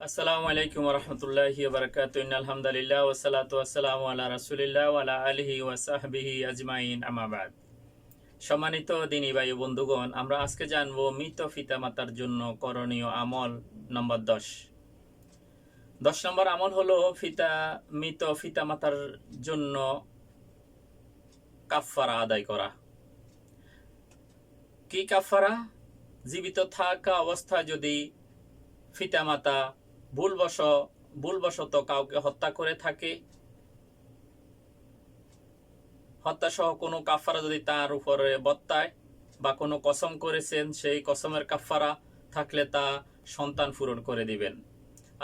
আসসালামু আলাইকুম রহমতুল্লাহি বারাকাতুহু আলহামদুলিল্লাহ ওয়াসসালাতু ওয়াসসালামু আলা রাসূলিল্লাহ ওয়া আলা আলিহি ওয়া সাহবিহি আজমাইন আম্মা বাদ। সম্মানিত দিনী ভাই ও বন্ধুগণ, আমরা আজকে জানবো মৃত পিতামাতার জন্য করণীয় আমল নম্বর 10 নম্বর আমল হলো মৃত পিতামাতার জন্য কাফফারা আদায় করা। কি কাফফারা? জীবিত থাকা অবস্থায় যদি পিতামাতা ভুলবশত কাউকে হত্যা করে থাকে, হত্যা সহ কোনো কাফারা যদি তার উপরে বর্তায় বা কোনো কসম করেছেন, সেই কসমের কাফারা থাকলে তা সন্তান পূরণ করে দিবেন।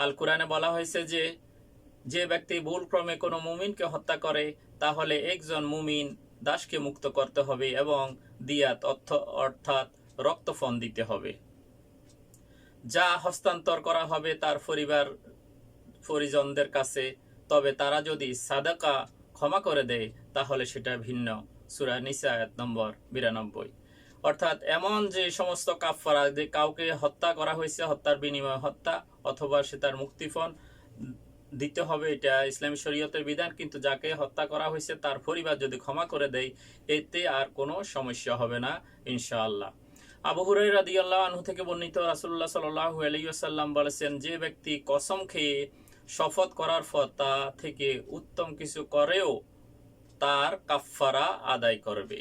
আল কুরআনে বলা হয়েছে যে যে ব্যক্তি ভুলক্রমে কোনো মুমিনকে হত্যা করে তাহলে একজন মুমিন দাসকে মুক্ত করতে হবে এবং দিয়াত অর্থাৎ রক্তফন দিতে হবে, যা হস্তান্তর করা হবে তার পরিজনদের কাছে। তবে তারা যদি সাদাকা ক্ষমা করে দেয় তাহলে সেটা ভিন্ন। সূরা নিসা আয়াত নম্বর 92। অর্থাৎ এমন যে সমস্ত কাফারা, যে কাউকে হত্যা করা হয়েছে, হত্যার বিনিময়ে হত্যা অথবা সে তার মুক্তিপণ দিতে হবে, এটা ইসলামী শরীয়তের বিধান। কিন্তু যাকে হত্যা করা হয়েছে তার পরিবার যদি ক্ষমা করে দেয়, এতে আর কোনো সমস্যা হবে না ইনশাআল্লাহ। আবু হুরায়রা রাদিয়াল্লাহু আনহু থেকে বর্ণিত, রাসূলুল্লাহ সাল্লাল্লাহু আলাইহি ওয়াসাল্লাম বলেছেন, যে ব্যক্তি কসম খেয়ে শপথ করার পর তা থেকে উত্তম কিছু করেও তার কাফফারা আদায় করবে।